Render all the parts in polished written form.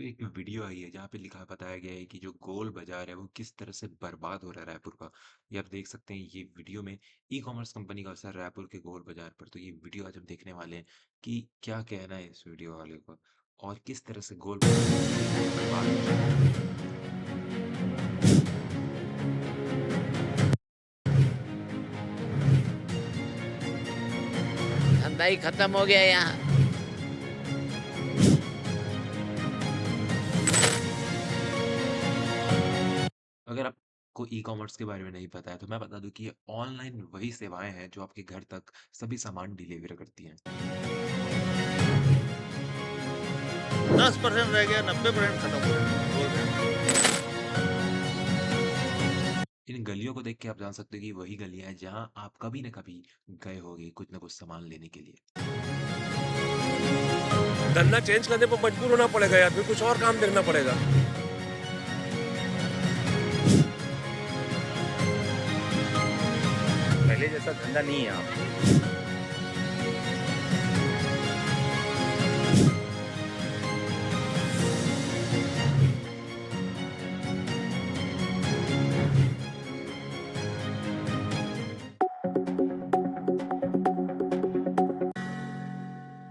एक वीडियो आई है जहाँ पे लिखा बताया गया है कि जो गोल बाजार है वो किस तरह से बर्बाद हो रहा है रायपुर का। ये आप देख सकते हैं ये वीडियो में ई कॉमर्स कंपनी का असर रायपुर के गोल बाजार पर। तो ये वीडियो आज हम देखने वाले हैं कि क्या कहना है इस वीडियो वाले को और किस तरह से गोल बाजार धीरे धीरे बर्बाद हो चुका है। धंधा ही खत्म हो गया यहाँ। अगर आपको ई कॉमर्स के बारे में नहीं पता है तो मैं बता दूं कि ये ऑनलाइन वही सेवाएं हैं जो आपके घर तक सभी सामान डिलीवर करती हैं। 10% रह गया, 90% खत्म हो गया। बोल रहे हैं। इन गलियों को देख के आप जान सकते हो कि वही गलियां हैं जहां आप कभी न कभी गए होगे कुछ ना कुछ सामान लेने के लिए। धंधा चेंज करने पर मजबूर होना पड़ेगा यार, फिर कुछ और काम देखना पड़ेगा। पहले जैसा धंधा नहीं है आप।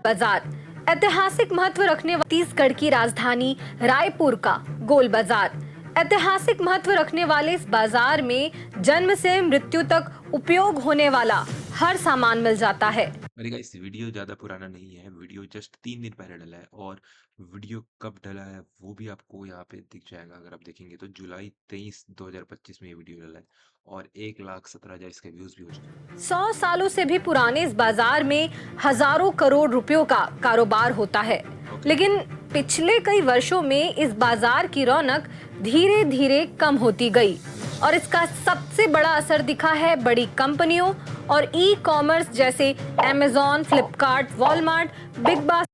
बाजार ऐतिहासिक महत्व रखने वाली छत्तीसगढ़ की राजधानी रायपुर का गोल बाजार। ऐतिहासिक महत्व रखने वाले इस बाजार में जन्म से मृत्यु तक उपयोग होने वाला हर सामान मिल जाता है। अरे गाइस वीडियो ज़्यादा पुराना नहीं है, वीडियो जस्ट 3 दिन पहले डला है और वीडियो कब डला है वो भी आपको यहाँ पे दिख जाएगा। अगर आप देखेंगे तो जुलाई 23 2025 में ये वीडियो डला है और 1,17,000 इसके व्यूज भी हो चुके हैं। 100 सालों से भी पुराने इस बाजार में हजारों करोड़ रुपयों का कारोबार होता है, लेकिन पिछले कई वर्षों में इस बाजार की रौनक धीरे धीरे कम होती गई और इसका सबसे बड़ा असर दिखा है बड़ी कंपनियों और ई कॉमर्स जैसे Amazon, Flipkart, Walmart, big basket,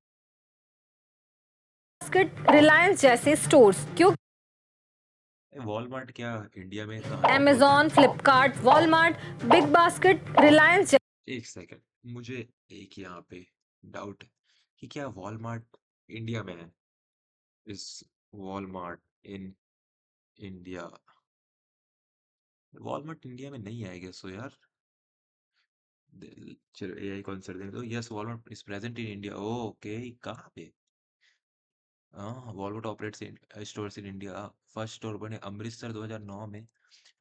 Reliance जैसे स्टोर्स। क्योंकि वॉलमार्ट क्या इंडिया में कहाँ है? Amazon, Flipkart, Walmart, big basket, Reliance एक सेकंड, मुझे एक यहाँ पे डाउट है कि क्या वॉलमार्ट इंडिया में है? इस Walmart in India, Walmart India में नहीं आएगा सो यार। चलो एआई को आंसर देने दो। Yes, Walmart is present in India. Okay, कहाँ पे? हाँ, Walmart operates in stores in India. First store बने अमृतसर 2009 में।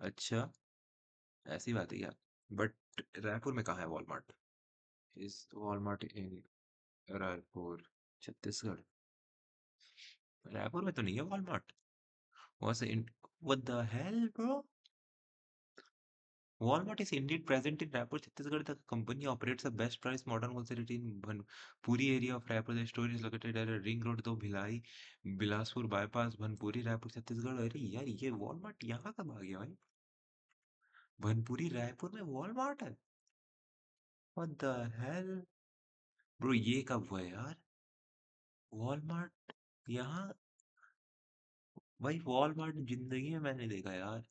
अच्छा, ऐसी बात है क्या? बट रायपुर में कहाँ है वॉलमार्ट? इज वॉलमार्ट इन रायपुर, छत्तीसगढ़? रायपुर में तो नहीं है Walmart. Was in what the hell bro? Walmart is indeed present in Raipur, Chhattisgarh. The company operates the best price modern wholesale in Bhanpuri area of Raipur. The store is located at a ring road to Bhilai, Bilaspur bypass, Bhanpuri, Raipur, Chhattisgarh. अरे यार ये Walmart यहाँ कब आ गया भाई? भनपुरी रायपुर में Walmart है? What the hell? Bro ये कब हुआ यार? Walmart यहाँ? भाई Walmart जिंदगी में मैंने देखा यार।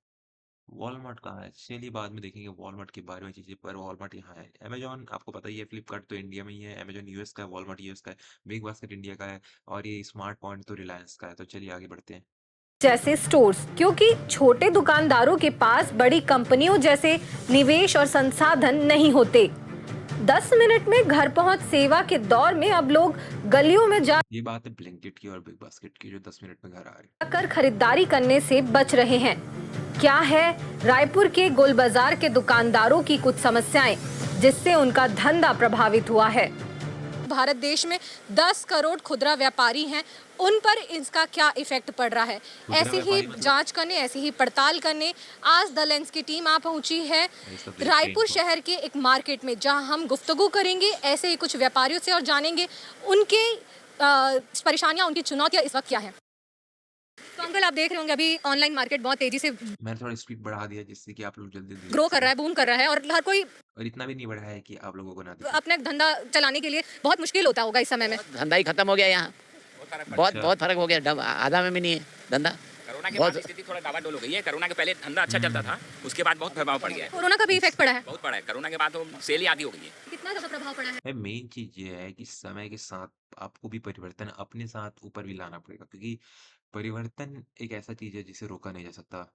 वॉलमार्ट कहाँ है? चलिए बाद में देखेंगे वॉलमार्ट के बारे में चीजें, पर वॉलमार्ट यहाँ है। अमेजोन आपको पता ही है, फ्लिपकार्ट तो इंडिया में ही है, अमेजोन यूएस का है, वॉलमार्ट यूएस का है, बिग बास्केट इंडिया का है और ये स्मार्ट पॉइंट तो रिलायंस का है। तो चलिए आगे बढ़ते हैं। जैसे स्टोर्स, क्योंकि छोटे दुकानदारों के पास बड़ी कंपनियों जैसे निवेश और संसाधन नहीं होते। 10 मिनट में घर पहुंच सेवा के दौर में अब लोग गलियों में ये बात है ब्लिंकिट की और बिग बास्केट की जो 10 मिनट में घर आ रहे हैं। जाकर खरीदारी करने से बच रहे हैं। क्या है रायपुर के गोल बाजार के दुकानदारों की कुछ समस्याएं जिससे उनका धंधा प्रभावित हुआ है। भारत देश में 10 करोड़ खुदरा व्यापारी हैं, उन पर इसका क्या इफेक्ट पड़ रहा है, ऐसी ही जांच करने, ऐसी ही पड़ताल करने आज द लेंस की टीम आ पहुंची है रायपुर शहर के एक मार्केट में, जहां हम गुफ्तगू करेंगे ऐसे ही कुछ व्यापारियों से और जानेंगे उनके परेशानियां, उनकी चुनौतियां इस वक्त क्या है। तो अंकल आप देख रहे होंगे अभी ऑनलाइन मार्केट बहुत तेजी से मैंने थोड़ा स्पीड बढ़ा दिया जिससे कि आप लोग जल्दी ग्रो कर रहा है, बूम कर रहा है और हर कोई और इतना भी नहीं बढ़ा है कि आप लोगों को ना दिखे। अपने धंधा चलाने के लिए बहुत मुश्किल होता होगा इस समय में। धंधा ही खत्म हो गया यहाँ। बहुत अच्छा। बहुत फर्क हो गया। आधा में भी नहीं है धंधा। कोरोना के बाद स्थिति थोड़ा डावाडोल हो गई है। कोरोना के पहले धंधा अच्छा चलता था, उसके बाद बहुत प्रभाव पड़ गया है। कोरोना का भी इफेक्ट पड़ा है। बहुत पड़ा है। कोरोना के बाद तो सेल ही आधी हो गई है। कितना ज्यादा प्रभाव पड़ा है। मेन चीज ये है कि समय के साथ आपको भी परिवर्तन अपने साथ ऊपर भी लाना पड़ेगा, क्योंकि परिवर्तन एक ऐसा चीज़ है जिसे रोका नहीं जा सकता।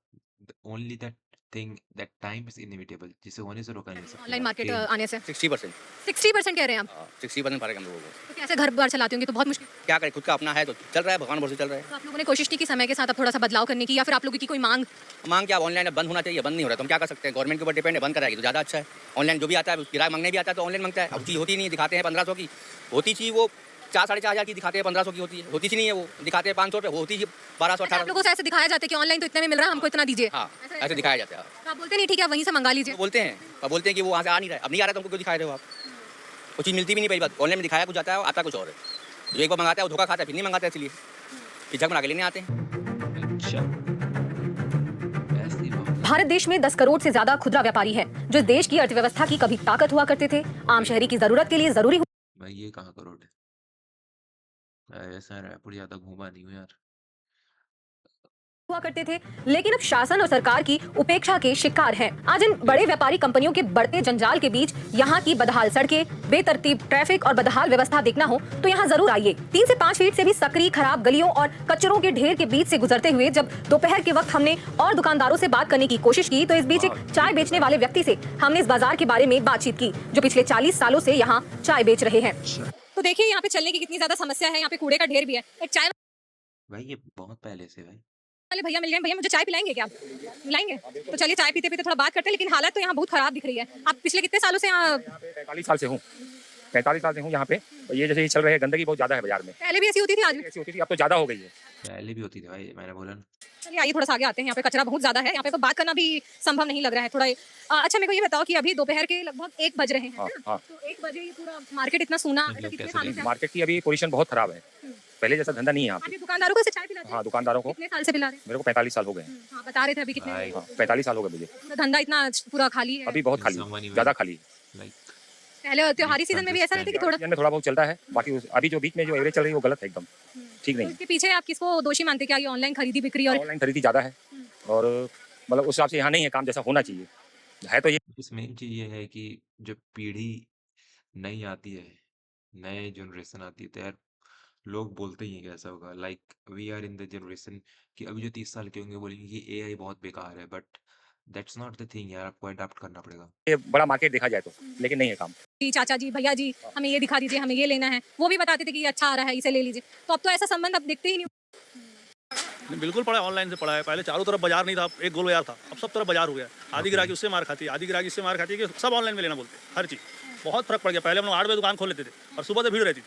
Only that thing that time is inevitable, जिसे होने से रोका नहीं जा सकता। ऑनलाइन मार्केट चेंज आने से 60%। 60% कह रहे हैं आप? 60% फर्क है हम लोगों को। तो कैसे घर बार चलाते होंगे, तो बहुत मुश्किल। क्या करें, खुद का अपना है तो चल रहा है, भगवान भरोसे चल रहा है। तो आप लोगों ने कोशिश की कि समय के साथ अब थोड़ा सा बदलाव करने की, या फिर आप लोगों की कोई मांग? मांग क्या, ऑनलाइन अब बंद होना चाहिए, बंद नहीं हो रहा तो हम क्या कर सकते हैं, गवर्नमेंट के ऊपर डिपेंड है, बंद कराएगी तो ज़्यादा अच्छा है। ऑनलाइन जो भी आता है किराया मांगने भी आता है तो ऑनलाइन मांगता है, अब चीज़ होती नहीं है, दिखाते हैं 1500 की, होती चीज़ वो 4-4.5 की दिखाते हैं, 1500 की होती चीज़ नहीं है, वो दिखाते हैं 500 रुपये, होती 1200 आप 1800। लोगों से ऐसे दिखाया जाता है कि ऑनलाइन तो इतने में मिल रहा है, हमको इतना दीजिए। हाँ, ऐसे दिखाया जाता है। तो आप बोलते नहीं ठीक है, वहीं से मंगा लीजिए? बोलते हैं, अब बोलते हैं कि वो वहाँ से आ नहीं रहा है, अब नहीं आ रहा तो हमको क्यों दिखा रहे हो आप, वो चीज़ मिलती भी नहीं। पहली बात, ऑनलाइन में दिखाया कुछ जाता है, आता कुछ और है। जो एक बार मंगाता है वो धोखा खाता है, फिर नहीं मंगाता है, इसलिए फिर झक बना के लेने आते हैं। अच्छा, ऐसी बात। भारत देश में 10 करोड़ से ज्यादा खुदरा व्यापारी हैं, जो देश की अर्थव्यवस्था की कभी ताकत हुआ करते थे। आम शहरी की जरूरत के लिए जरूरी भाई ये कहाँ करोड़ है? ऐसा रायपुर ज़्यादा घूमा नहीं हूँ यार। हुआ करते थे, लेकिन अब शासन और सरकार की उपेक्षा के शिकार हैं। आज इन बड़े व्यापारी कंपनियों के बढ़ते जंजाल के बीच यहाँ की बदहाल सड़कें, बेतरतीब ट्रैफिक और बदहाल व्यवस्था देखना हो तो यहाँ जरूर आइए। 3 से 5 फीट से भी सकरी खराब गलियों और कचरों के ढेर के बीच से गुजरते हुए जब दोपहर के वक्त हमने और दुकानदारों से बात करने की कोशिश की, तो इस बीच एक चाय बेचने वाले व्यक्ति से हमने इस बाजार के बारे में बातचीत की, जो पिछले 40 सालों से यहाँ चाय बेच रहे हैं। तो देखिए यहाँ पे चलने की कितनी ज्यादा समस्या है, यहाँ पे कूड़े का ढेर भी है। एक चाय भाई ये बहुत पहले से भाई। वाले भैया मिल गए, भैया मुझे चाय पिलाएंगे क्या आप? पिलाएंगे? तो चलिए चाय पीते पीते थोड़ा बात करते हैं, लेकिन हालत तो यहाँ बहुत खराब दिख रही है। आप पिछले कितने सालों से यहाँ? 45 साल से हूँ, 45 साल से हूँ यहाँ पे। और ये जैसे ही चल रहे हैं, गंदगी बहुत ज़्यादा है बाजार में। पहले भी ऐसी होती थी, आज भी ऐसी होती थी, अब तो ज़्यादा हो गई है। पहले भी होती थी भाई, मैंने बोला ना। चलिए आइए थोड़ा सा आगे आते हैं। यहाँ पे कचरा बहुत ज्यादा है, यहाँ पे तो बात करना भी संभव नहीं लग रहा है थोड़ा। अच्छा मेरे को ये बताओ कि अभी दोपहर के लगभग 1 बज रहे हैं, हाँ, है ना? हाँ। तो 1 बजे ये पूरा मार्केट इतना सूना मतलब कितने कैसे सालों से? मार्केट की अभी पोजीशन बहुत खराब है, पहले जैसा धंधा नहीं है यहाँ आप पे। ये दुकानदारों को ऐसे चाय पिलाते हैं? हाँ, दुकानदारों को। कितने साल से पिला रहे हैं? मेरे को 45 साल हो गए हैं। हाँ बता रहे थे अभी कितने। भाई हाँ, 45 साल हो गए मुझे। पूरा धंधा इतना पूरा खाली है। अभी बहुत खाली Someone है, even- ज़्यादा खाली है। लाइक पहले त्योहारी सीजन में भी ऐसा रहता है कि थोड़ा। सीजन में थोड़ा बहुत चलता है, बाकी अभी जो बीच में जो एवरेज चल रही है वो गलत है, एकदम ठीक तो नहीं इसके पीछे आप किसको दोषी मानते हैं? क्या ये ऑनलाइन खरीदी बिक्री और है। ऑनलाइन खरीदी ज़्यादा है और मतलब उस हिसाब से यहाँ नहीं है काम जैसा होना चाहिए है। तो ये इस मेन चीज़ ये है कि जब पीढ़ी नई आती है, नए जनरेशन आती है, तो यार लोग बोलते ही हैं कि ऐसा होगा। Like we are in the generation कि अभी जो 30 साल के होंगे बोलेंगे कि एआई बहुत बेकार है, but that's not the thing यार, आपको अडॉप्ट करना पड़ेगा। बड़ा मार्केट देखा जाए तो, लेकिन नहीं है काम। चाचा जी भैया जी हमें ये दिखा दीजिए, हमें ये लेना है, वो भी बताते थे कि ये अच्छा आ रहा है, इसे ले लीजिए। तो अब तो ऐसा संबंध अब दिखते ही नहीं। बिल्कुल पड़ा है, ऑनलाइन से पड़ा है। पहले चारों तरफ बाजार नहीं था, एक गोल बाजार था, अब सब तरफ बाजार हो गया। आधी ग्राहकी उससे मार खाती है, आधी ग्राहकी इससे मार खाती है कि सब ऑनलाइन में लेना बोलते हैं, हर चीज़। बहुत फर्क पड़ गया। पहले हम लोग 8 बजे दुकान खोल लेते थे और सुबह से भीड़ रहती थी,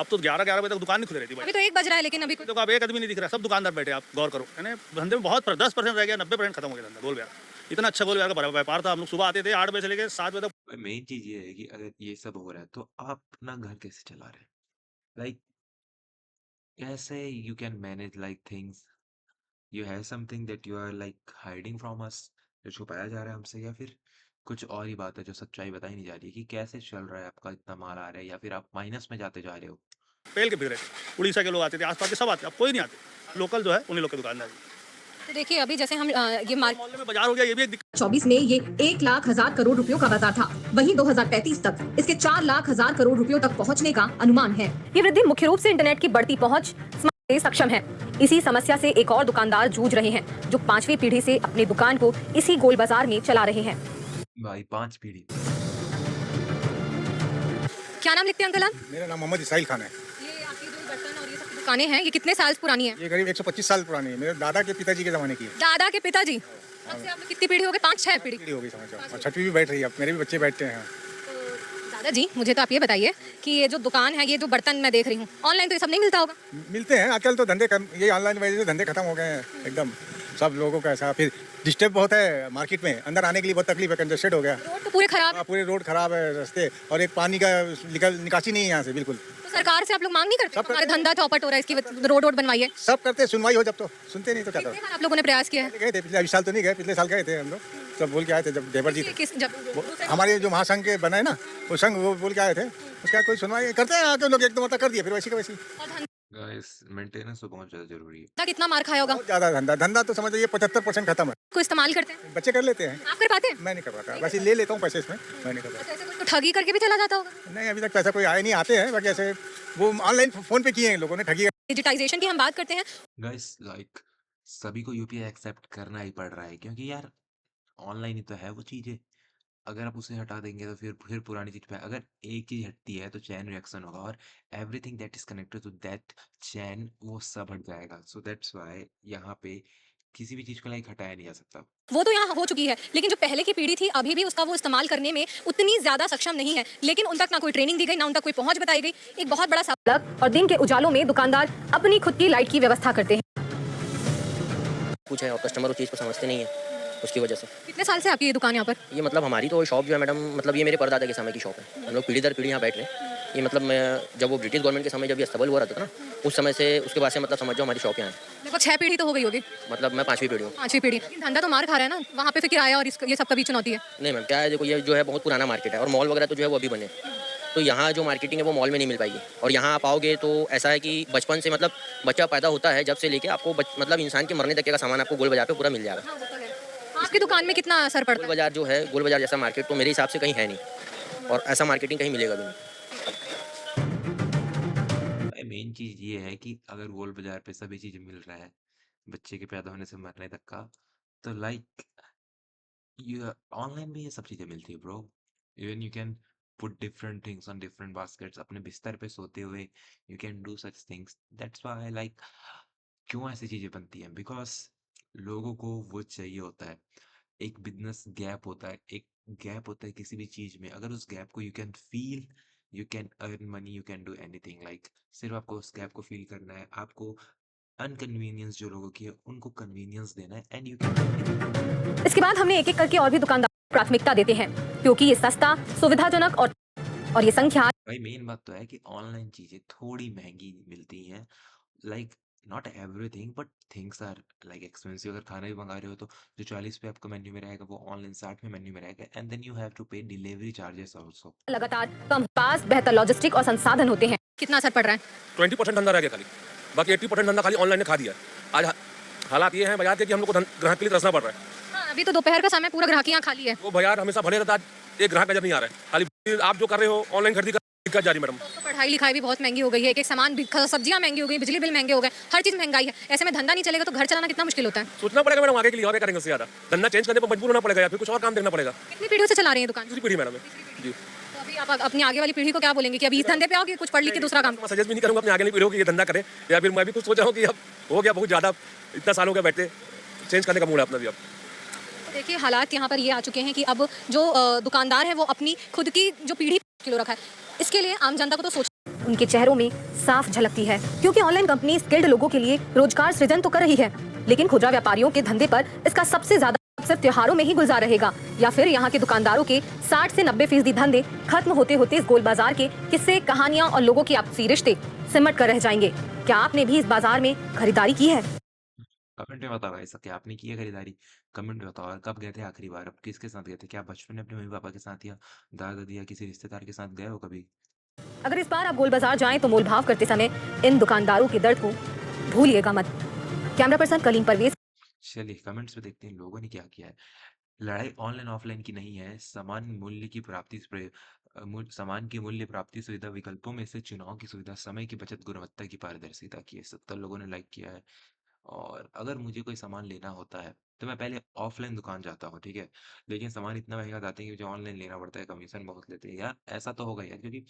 अब तो 11 बजे तक दुकान नहीं खुली रहती भाई। अभी तो 1 बज रहा है, लेकिन अभी देखो आप एक आदमी नहीं दिख रहा, सब दुकानदार बैठे, आप गौर करो। यानी धंधे में बहुत 10% रह गया, 90% खत्म हो गया धंधा। गोल बाजार इतना अच्छा गोल बाजार का व्यापार था, हम लोग सुबह आते थे 8 बजे से लेकर 7 बजे तक। मेन चीज़ ये है कि अगर ये सब हो रहा है तो आप अपना घर कैसे चला रहे हैं? लाइक कैसे you can manage like things? You have something that you are like hiding from us, जो छुपाया जा रहा है हमसे, या फिर कुछ और ही बात है जो सच्चाई बताई नहीं जा रही है कि कैसे चल रहा है आपका, इतना माल आ रहा है या फिर आप माइनस में जाते जा रहे हो? पेल के भीड़ रहती, उड़ीसा के लोग आते थे, आसपास के सब आते, अब कोई नहीं आते। लोकल जो है उन्हीं लोग के दुकानदार। तो देखिए अभी जैसे हम ये मोहल्ले में बाजार हो गया, ये भी एक दिक्कत। 2024 में ये 1,00,000 करोड़ रुपयों का बाजार था, वहीं 2035 तक इसके 4,00,000 करोड़ रुपयों तक पहुंचने का अनुमान है। ये वृद्धि मुख्य रूप से इंटरनेट की बढ़ती पहुंच से सक्षम है। इसी समस्या से एक और दुकानदार जूझ रहे हैं, जो 5वीं पीढ़ी से अपनी दुकान को इसी गोल बाजार में चला रहे हैं। भाई 5 पीढ़ी। क्या नाम लिखते हैं अंकल आप? मेरा नाम मोहम्मद इसाइल खान है। ये आपकी जो बर्तन और ये सब दुकानें हैं, ये कितने साल पुरानी है? ये करीब 125 साल पुरानी है, मेरे दादा के पिताजी के ज़माने की है। दादा के पिताजी। अब से आप लोग कितनी पीढ़ी हो गई? 5-6 पीढ़ी। पीढ़ी हो गई समझ जाओ, और 6वीं भी बैठ रही है, अब मेरे भी बच्चे बैठते हैं। दादा जी मुझे तो आप ये बताइए कि ये जो दुकान है, ये जो बर्तन मैं देख रही हूँ, ऑनलाइन तो ये सब नहीं मिलता होगा? मिलते हैं आजकल तो धंधे ये ऑनलाइन वजह से धंधे खत्म हो गए हैं एकदम। सब लोगों का ऐसा फिर डिस्टर्ब बहुत है मार्केट में, अंदर आने के लिए बहुत तकलीफ है, कंजेस्टेड हो गया। रोड तो पूरे खराब है। पूरे रोड खराब है, रास्ते, और एक पानी का निकासी नहीं है यहाँ से बिल्कुल। तो सरकार से आप लोग मांग नहीं करते? सब हमारा करते धंधा चौपट हो रहा है, इसकी रोड बनवाइए। सब करते हैं, सुनवाई हो जब तो सुनते नहीं तो क्या करो। कितने बार आप लोगों ने प्रयास किया है? गए थे पिछले, अभी साल तो नहीं गए, पिछले साल गए थे हम लोग, सब बोल के आए थे जब देवर जी थे। किस जब हमारे जो महासंघ के बना है ना, वो संघ वो बोल के आए थे, उसका कोई सुनवाई करते हैं आके लोग, एक दो मतलब कर दिए फिर वैसी का वैसी। गाइस मेंटेनेंस तो बहुत ज़्यादा ज़रूरी है। धंधा कितना मार खाया होगा? बहुत ज़्यादा धंधा धंधा तो समझ लीजिए 75% खत्म है। को इस्तेमाल करते हैं? बच्चे कर लेते हैं, आप कर पाते हैं? मैं नहीं कर पाता, बस ये ले लेता हूँ पैसे इसमें, मैं नहीं कर पाता। अच्छा, ऐसे कोई ठगी करके भी चला जाता होगा? नहीं अभी तक पैसा कोई आया नहीं, आते हैं बाकी ऐसे वो ऑनलाइन फ़ोन पे किए हैं लोगों ने ठगी। डिजिटाइजेशन की हम बात करते हैं। गाइस लाइक सभी को यूपीआई एक्सेप्ट करना ही पड़ रहा है क्योंकि यार ऑनलाइन ही तो है वो चीज़ें। अगर आप उसे हटा देंगे तो फिर पुरानी चीज़ पे अगर एक चीज़ हटती है तो चैन रिएक्शन होगा और everything that is connected to that chain वो सब हट जाएगा। सो दैट्स व्हाई यहाँ पे किसी भी चीज़ को लाइक हटाया नहीं जा सकता। वो तो यहाँ हो चुकी है, लेकिन जो पहले की पीढ़ी थी अभी भी उसका वो इस्तेमाल करने में उतनी ज्यादा सक्षम नहीं है, लेकिन उन तक ना कोई ट्रेनिंग दी गई, ना उन तक कोई पहुंच बताई गई। एक बहुत बड़ा सवाल। और दिन के उजालों में दुकानदार अपनी खुद की लाइट की व्यवस्था करते हैं। कुछ है और कस्टमर उस चीज़ को समझते नहीं है, उसकी वजह से। कितने साल से आपकी ये दुकान यहाँ पर? ये मतलब हमारी तो शॉप जो है मैडम, मतलब ये मेरे परदादा के समय की शॉप है। हम लोग पीढ़ी दर पीढ़ी यहाँ बैठ रहे हैं। ये मतलब मैं जब वो ब्रिटिश गवर्नमेंट के समय जब ये अस्तबल हुआ रहता था ना, उस समय से उसके बाद से मतलब समझ जाओ हमारी शॉप यहाँ है। लगभग 6 पीढ़ी तो हो गई होगी। मतलब मैं 5वीं पीढ़ी हूँ। 5वीं पीढ़ी। धंधा तो मार खा रहा है ना, वहाँ पे फिर किराया और ये सब का भी चुनौती है। नहीं मैम, क्या है देखो, ये जो है बहुत पुराना मार्केट है और मॉल वगैरह तो जो है वो अभी बने। तो यहाँ जो मार्केटिंग है वो मॉल में नहीं मिल पाएगी। और यहाँ आप आओगे तो ऐसा है कि बचपन से मतलब बच्चा पैदा होता है जब से लेके आपको मतलब इंसान के मरने तक का सामान आपको गोल बाजार पे पूरा मिल जाएगा। आपकी दुकान में कितना असर पड़ता गोल है? बाजार जो है, गोल बाजार जैसा मार्केट तो मेरे हिसाब से कहीं है नहीं और ऐसा मार्केटिंग कहीं मिलेगा भी नहीं। मेन चीज़ ये है कि अगर गोल बाज़ार पे सभी चीज़ें मिल रहा है, बच्चे के पैदा होने से मरने तक का, तो लाइक ये ऑनलाइन भी ये सब चीज़ें मिलती है bro. Even you can put different things on different baskets अपने बिस्तर पे सोते हुए you can do such things. That's why like क्यों ऐसी चीज़ें बनती हैं? बिकॉज़ लोगों को वो चाहिए होता है। एक बिज़नेस गैप होता है, एक गैप होता है किसी भी चीज़ में। अगर उस गैप को you can feel, you can earn money, you can do anything like सिर्फ़ आपको उस गैप को फ़ील करना है। आपको अनकन्वीनियंस जो लोगों की है, उनको कन्वीनियंस देना है and you can do anything. इसके बाद हमने एक-एक करके और भी दुकानदार को प्राथमिकता देते हैं, क्योंकि ये सस्ता, सुविधाजनक और ये संख्या। भाई मेन बात तो है कि ऑनलाइन चीज़ें थोड़ी महँगी मिलती हैं। Like not everything but things are like expensive. अगर खाना भी मंगा रहे हो तो जो 40 पे आपको मेन्यू में रहेगा वो ऑनलाइन 60 में मेन्यू में रहेगा and then you have to pay delivery charges also. लगातार कम पास बेहतर लॉजिस्टिक और संसाधन होते हैं। कितना असर पड़ रहा है? 20% धंधा रह गया खाली, बाकी 80% धंधा खाली ऑनलाइन ने खा दिया है। आज हालात ये हैं बाजार के कि हम लोग को ग्राहक के लिए तरसना पड़ रहा है। हाँ, अभी तो दोपहर का समय, पूरा ग्राहकी यहाँ खाली है। वो बाजार हमेशा भरे रहता है, आज एक ग्राहक नजर नहीं आ रहा है। खाली आप जो कर रहे हो ऑनलाइन खरीदी का दिक्कत जारी मैडम। तो पढ़ाई लिखाई भी बहुत महंगी हो गई है, एक-एक सामान भी, सब्जियां महंगी हो गई, बिजली बिल महंगे हो गए, हर चीज महंगाई है। ऐसे में धंधा नहीं चलेगा तो घर चलाना कितना मुश्किल होता है। सोचना पड़ेगा मैडम आगे के लिए और क्या करेंगे उससे ज़्यादा। धंधा चेंज करने पर मजबूर होना पड़ेगा या फिर कुछ और काम देखना पड़ेगा। कितनी पीढ़ियों से चला रही है दुकान? दूसरी पीढ़ी मैडम जी। तो अभी आप अपनी आगे वाली पीढ़ी को क्या बोलेंगे कि अभी इस धंधे पे आओ कि कुछ पढ़ लिख के दूसरा काम? मैं सजेस्ट भी नहीं करूँगा अपने आगे नहीं पीढ़ियों की ये धंधा करें, या फिर मैं भी कुछ सोच रहा हूँ कि अब हो गया बहुत ज़्यादा, इतना साल हो गया बैठे, चेंज करने का मूड है अपना भी अब। देखिए हालात यहाँ पर ये आ चुके हैं कि अब जो दुकानदार है वो अपनी खुद की जो पीढ़ी किलो रखा है, इसके लिए आम जनता को तो सोच उनके चेहरों में साफ झलकती है, क्योंकि ऑनलाइन कंपनी स्किल्ड लोगों के लिए रोजगार सृजन तो कर रही है, लेकिन खुदरा व्यापारियों के धंधे पर इसका सबसे ज्यादा सिर्फ त्योहारों में ही गुजार रहेगा, या फिर यहाँ के दुकानदारों के 60 से 90% धंधे खत्म होते होते इस गोल बाजार के किस्से, कहानियां और लोगों की आपसी रिश्ते सिमट कर रह जाएंगे। क्या आपने भी इस बाजार में खरीदारी की है? कमेंट में बताओ भाई साहब कि आपने की है खरीदारी। कमेंट में बताओ और कब गए थे आखिरी बार, अब किसके साथ गए थे? क्या बचपन में अपने मम्मी पापा के साथ या दादा दादी या किसी रिश्तेदार के साथ गए हो कभी? अगर इस बार आप गोल बाजार जाएं तो मोल भाव करते समय इन दुकानदारों के दर्द को भूलिएगा मत। Camera person Kaleem Parvez. चलिए कमेंट्स में देखते हैं लोगों ने क्या किया है। लड़ाई ऑनलाइन ऑफलाइन की नहीं है, समान मूल्य की प्राप्ति सामान की मूल्य प्राप्ति सुविधा विकल्पों में से चुनाव की सुविधा, समय की बचत, गुणवत्ता की पारदर्शिता की है। 70 लोगों ने लाइक किया है। और अगर मुझे कोई सामान लेना होता है तो मैं पहले ऑफलाइन दुकान जाता हूँ, ठीक है? लेकिन सामान इतना महंगा लाते हैं कि मुझे ऑनलाइन लेना पड़ता है, कमीशन बहुत लेते हैं यार। ऐसा तो होगा यार, क्योंकि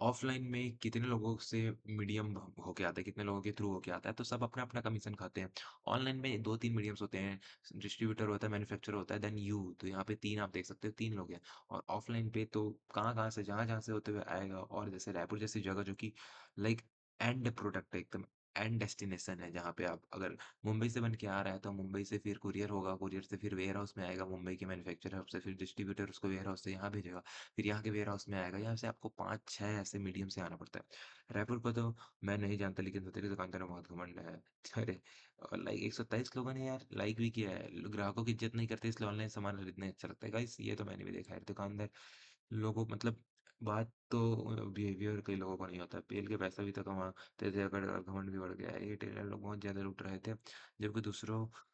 ऑफलाइन में कितने लोगों से मीडियम होके आता है, कितने लोगों के थ्रू होके आता है, तो सब अपना अपना कमीशन खाते हैं। ऑनलाइन में 2-3 मीडियम्स होते हैं, डिस्ट्रीब्यूटर होता है, मैन्युफैक्चरर होता है, देन यू। तो यहाँ पे 3 आप देख सकते हो, 3 लोग हैं। और ऑफलाइन पे तो कहाँ कहाँ से, जहाँ जहाँ से होते हुए आएगा। और जैसे रायपुर जैसी जगह जो कि लाइक एंड प्रोडक्ट है, एकदम एंड डेस्टिनेशन है, जहाँ पे आप अगर मुंबई से बन के आ रहा है तो मुंबई से फिर कुरियर होगा, कुरियर से फिर वेयर हाउस में आएगा, मुंबई के मैन्युफैक्चरर हब से फिर डिस्ट्रीब्यूटर उसको वेयर हाउस से यहाँ भेजेगा, फिर यहाँ के वेयर हाउस में आएगा। यहाँ से आपको 5-6 ऐसे मीडियम से आना पड़ता है। रायपुर को तो मैं नहीं जानता, लेकिन तो तेरी दुकानदार में बहुत घमंड है। अरे और लाइक 123 लोगों ने यार लाइक भी किया है। ग्राहकों की इज्जत नहीं करते, इसलिए ऑनलाइन सामान खरीदने अच्छा लगता है। गाइस ये तो मैंने भी देखा है, दुकानदार लोगों मतलब बात तो बिहेवियर कई लोगों का नहीं होता। पेल के पैसा भी तो कमाते थे, अगर घमंड भी बढ़ गया है। ये टेलर लोग बहुत ज़्यादा लूट रहे थे, जबकि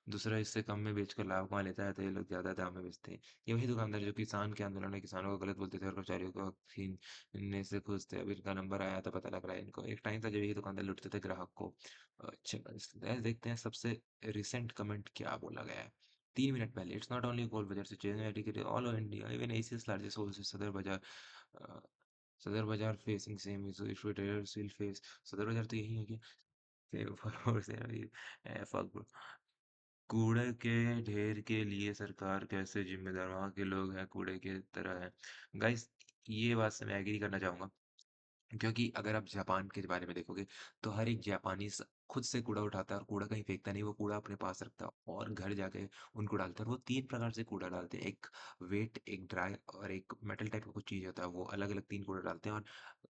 दूसरा इससे कम में बेचकर लाभ कमा लेता है, तो ये लोग ज़्यादा दाम में बेचते हैं। ये वही दुकानदार जो किसान के आंदोलन में किसानों को गलत बोलते थे और कर्मचारियों को छीनने से खुश थे। अब इनका नंबर आया तो पता लग रहा है इनको। एक टाइम था जब ये दुकानदार लूटते थे ग्राहक को। अच्छा, देखते हैं सबसे रिसेंट कमेंट क्या बोला गया है। 3 मिनट पहले, it's not only Gol Bazaar situation all over India, even Asia's largest wholesale uh, Sadar Bazaar facing same issue, tailors will face. Sadar Bazaar तो यही है कि फॉलोअर्स है अभी। Fuck bro. कूड़े के ढेर के लिए सरकार कैसे जिम्मेदार, वहाँ के लोग हैं कूड़े के तरह है। गाइस, ये बात से मैं एग्री करना चाहूंगा, क्योंकि अगर आप जापान के बारे में देखोगे तो हर एक जापानीज खुद से कूड़ा उठाता है और कूड़ा कहीं फेंकता नहीं, वो कूड़ा अपने पास रखता है और घर जाके उनको डालता है। और वो 3 प्रकार से कूड़ा डालते हैं, एक वेट, एक ड्राई और एक मेटल टाइप का कुछ चीज़ होता है। वो अलग अलग 3 कूड़ा डालते हैं और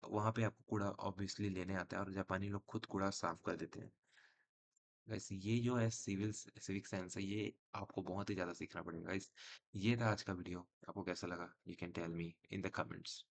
वहाँ पे आपको कूड़ा ऑब्वियसली लेने आता है और जापानी लोग खुद कूड़ा साफ कर देते हैं। वैसे ये जो है सिविक सेंस है, ये आपको बहुत ही ज़्यादा सीखना पड़ेगा। इस ये था आज का वीडियो, आपको कैसा लगा? You can tell me in the comments.